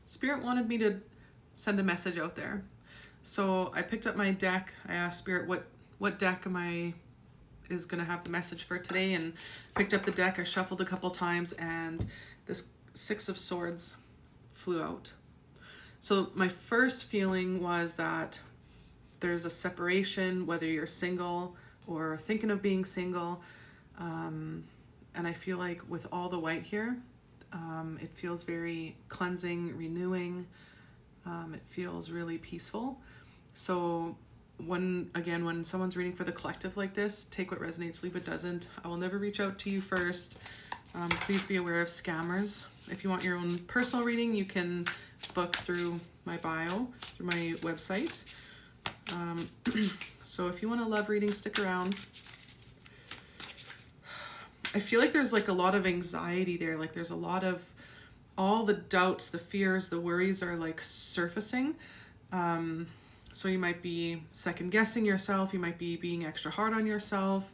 Spirit wanted me to send a message out there. So I picked up my deck. I asked Spirit what deck is going to have the message for today, and picked up the deck. I shuffled a couple times and this Six of Swords flew out. So my first feeling was that there's a separation, whether you're single or thinking of being single. And I feel like with all the white here, it feels very cleansing, renewing. It feels really peaceful. So when someone's reading for the collective like this, take what resonates, leave what doesn't. I will never reach out to you first. Please be aware of scammers. If you want your own personal reading, you can book through my bio, through my website. So if you want a love reading, stick around. I feel like there's like a lot of anxiety there. Like there's a lot of all the doubts, the fears, the worries are like surfacing. So you might be second guessing yourself. You might be being extra hard on yourself,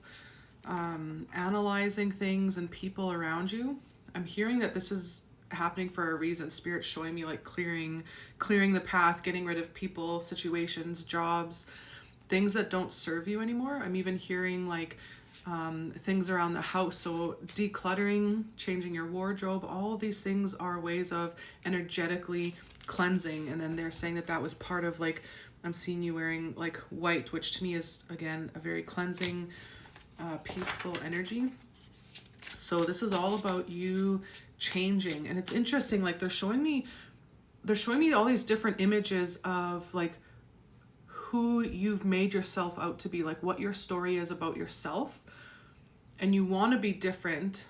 analyzing things and people around you. I'm hearing that this is happening for a reason. Spirit's showing me like clearing the path, getting rid of people, situations, jobs, things that don't serve you anymore. I'm even hearing like things around the house. So decluttering, changing your wardrobe, all of these things are ways of energetically cleansing. And then they're saying that was part of like, I'm seeing you wearing like white, which to me is again a very cleansing, peaceful energy. So this is all about you changing. And it's interesting, like they're showing me all these different images of like who you've made yourself out to be, like what your story is about yourself. And you want to be different,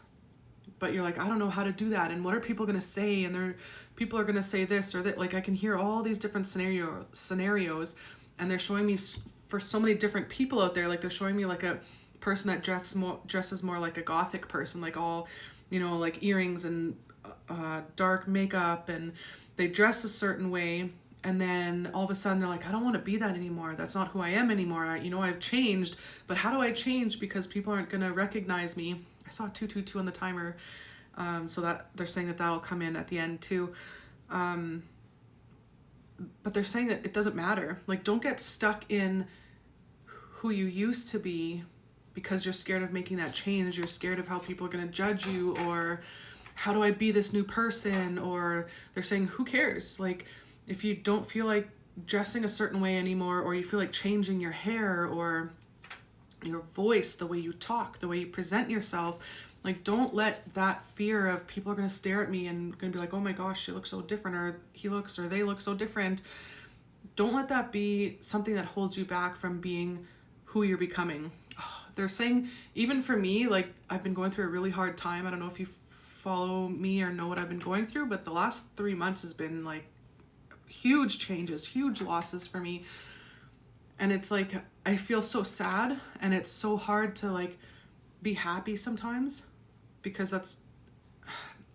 but you're like, I don't know how to do that. And what are people going to say? And people are going to say this or that. Like I can hear all these different scenarios, and they're showing me for so many different people out there. Like they're showing me like a person that dresses more like a gothic person, like all, like earrings and dark makeup, and they dress a certain way. And then all of a sudden they're like, I don't want to be that anymore. That's not who I am anymore. I've changed, but how do I change? Because people aren't going to recognize me. I saw 222 on the timer. So that they're saying that'll come in at the end too. But they're saying that it doesn't matter. Like, don't get stuck in who you used to be because you're scared of making that change. You're scared of how people are going to judge you, or how do I be this new person? Or they're saying, who cares? Like, if you don't feel like dressing a certain way anymore, or you feel like changing your hair or your voice, the way you talk, the way you present yourself, like don't let that fear of people are going to stare at me and going to be like, oh my gosh, she looks so different, or they look so different. Don't let that be something that holds you back from being who you're becoming. They're saying, even for me, like I've been going through a really hard time. I don't know if you follow me or know what I've been going through, but the last 3 months has been like huge changes, huge losses for me. And it's like, I feel so sad, and it's so hard to like be happy sometimes, because it's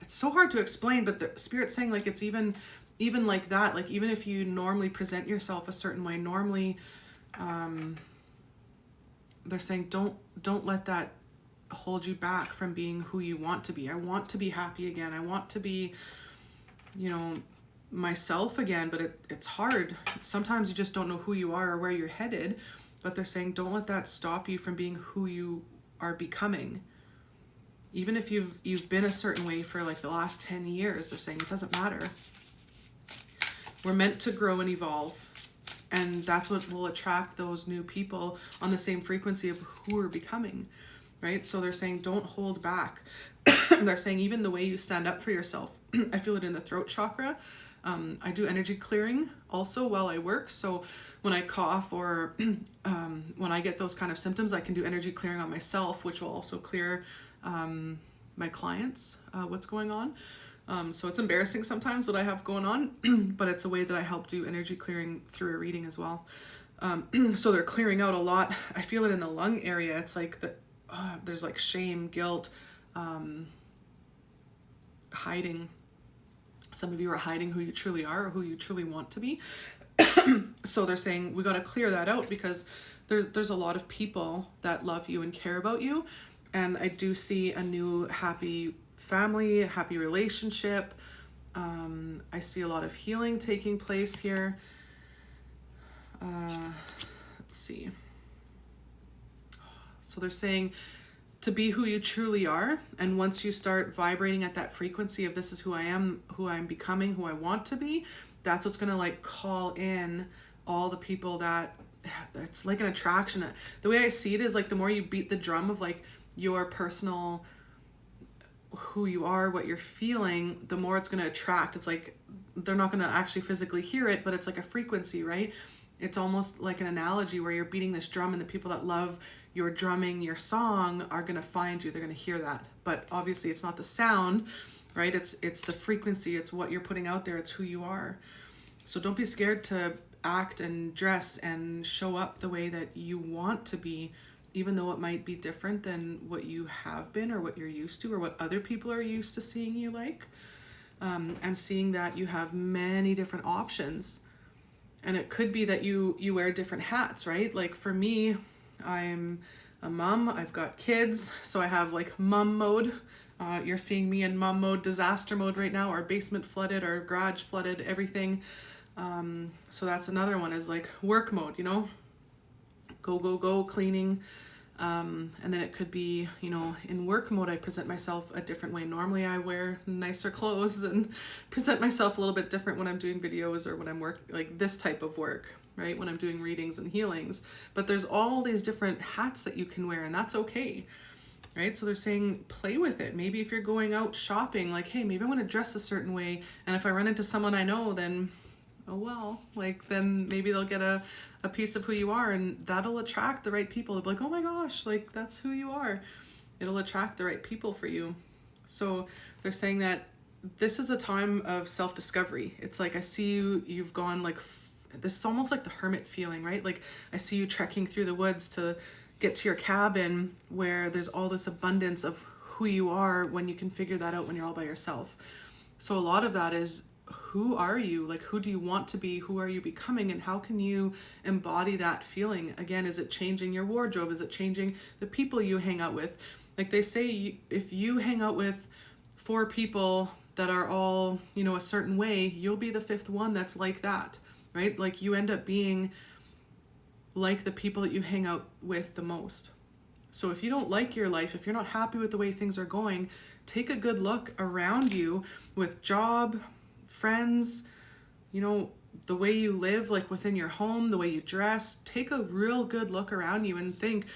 so hard to explain. But the Spirit's saying like, it's even like that, like even if you normally present yourself a certain way, normally, they're saying, don't let that hold you back from being who you want to be. I want to be happy again. I want to be, myself again, but it's hard. Sometimes you just don't know who you are or where you're headed, but they're saying don't let that stop you from being who you are becoming. Even if you've been a certain way for like the last 10 years, they're saying it doesn't matter. We're meant to grow and evolve, and that's what will attract those new people on the same frequency of who we're becoming, right? So they're saying don't hold back. They're saying even the way you stand up for yourself. I feel it in the throat chakra. I do energy clearing also while I work. So when I cough or when I get those kind of symptoms, I can do energy clearing on myself, which will also clear my clients what's going on. So it's embarrassing sometimes what I have going on, but it's a way that I help do energy clearing through a reading as well. So they're clearing out a lot. I feel it in the lung area. It's like there's like shame, guilt, hiding. Some of you are hiding who you truly are or who you truly want to be. So they're saying we got to clear that out, because there's a lot of people that love you and care about you. And I do see a new happy family, happy relationship, I see a lot of healing taking place here. Let's see. So they're saying to be who you truly are, and once you start vibrating at that frequency of this is who I am, who I'm becoming, who I want to be, that's what's gonna like call in all the people that, it's like an attraction. The way I see it is like the more you beat the drum of like your personal who you are, what you're feeling, the more it's going to attract. It's like they're not going to actually physically hear it, but it's like a frequency, right? It's almost like an analogy where you're beating this drum, and the people that love your drumming, your song, are going to find you. They're going to hear that. But obviously it's not the sound, right? It's the frequency. It's what you're putting out there. It's who you are. So don't be scared to act and dress and show up the way that you want to be, even though it might be different than what you have been or what you're used to or what other people are used to seeing you like. I'm seeing that you have many different options, and it could be that you wear different hats, right? Like for me, I'm a mom, I've got kids, so I have like mom mode. You're seeing me in mom mode, disaster mode right now. Our basement flooded, our garage flooded, everything. So that's another one, is like work mode, you know, go, cleaning. And then it could be, you know, in work mode, I present myself a different way. Normally I wear nicer clothes and present myself a little bit different when I'm doing videos or when I'm like this type of work, right? When I'm doing readings and healings. But there's all these different hats that you can wear, and that's okay, right? So they're saying play with it. Maybe if you're going out shopping, like, hey, maybe I want to dress a certain way, and if I run into someone I know, then oh well, like then maybe they'll get a piece of who you are, and that'll attract the right people. They'll be like, oh my gosh, like that's who you are. It'll attract the right people for you. So they're saying that this is a time of self-discovery. It's like I see you've gone like this is almost like the hermit feeling, right? Like I see you trekking through the woods to get to your cabin where there's all this abundance of who you are when you can figure that out when you're all by yourself. So a lot of that is, who are you? Like, who do you want to be? Who are you becoming? And how can you embody that feeling? Again, is it changing your wardrobe? Is it changing the people you hang out with? Like they say, if you hang out with 4 people that are all, you know, a certain way, you'll be the 5th one that's like that, right? Like you end up being like the people that you hang out with the most. So if you don't like your life, if you're not happy with the way things are going, take a good look around you with job, friends, you know, the way you live, like within your home, the way you dress. Take a real good look around you and think,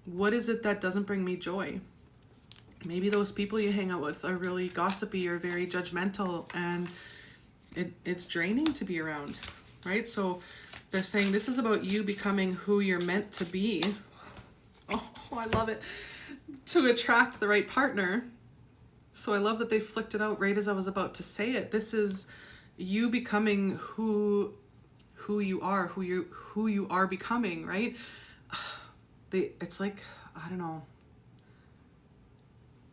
what is it that doesn't bring me joy? Maybe those people you hang out with are really gossipy or very judgmental, and it's draining to be around, right? So they're saying this is about you becoming who you're meant to be. Oh, I love it. To attract the right partner. So I love that they flicked it out right as I was about to say it. This is you becoming who you are, who you are becoming, right? It's like, I don't know.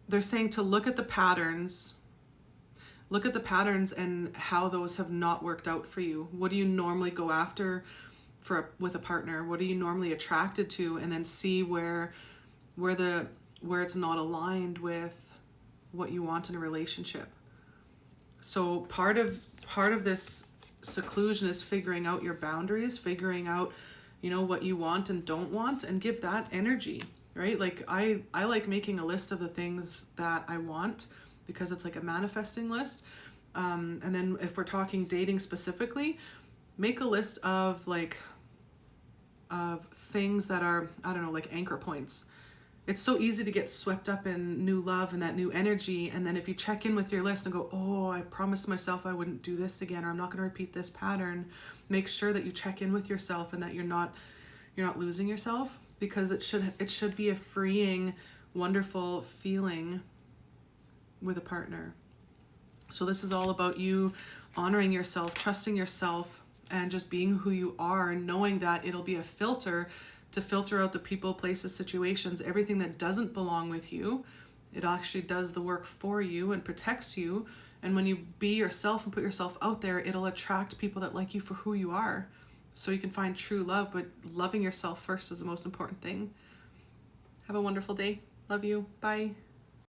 They're saying to look at the patterns and how those have not worked out for you. What do you normally go after with a partner? What are you normally attracted to? And then see where it's not aligned with what you want in a relationship. So part of this seclusion is figuring out your boundaries, figuring out, you know, what you want and don't want, and give that energy, right? Like I like making a list of the things that I want, because it's like a manifesting list. And then if we're talking dating specifically, make a list of things that are, I don't know, like anchor points. It's so easy to get swept up in new love and that new energy. And then if you check in with your list and go, oh, I promised myself I wouldn't do this again, or I'm not going to repeat this pattern, make sure that you check in with yourself and that you're not losing yourself, because it should be a freeing, wonderful feeling with a partner. So this is all about you honoring yourself, trusting yourself, and just being who you are, and knowing that it'll be a filter to filter out the people, places, situations, everything that doesn't belong with you. It actually does the work for you and protects you. And when you be yourself and put yourself out there, it'll attract people that like you for who you are. So you can find true love, but loving yourself first is the most important thing. Have a wonderful day. Love you. Bye.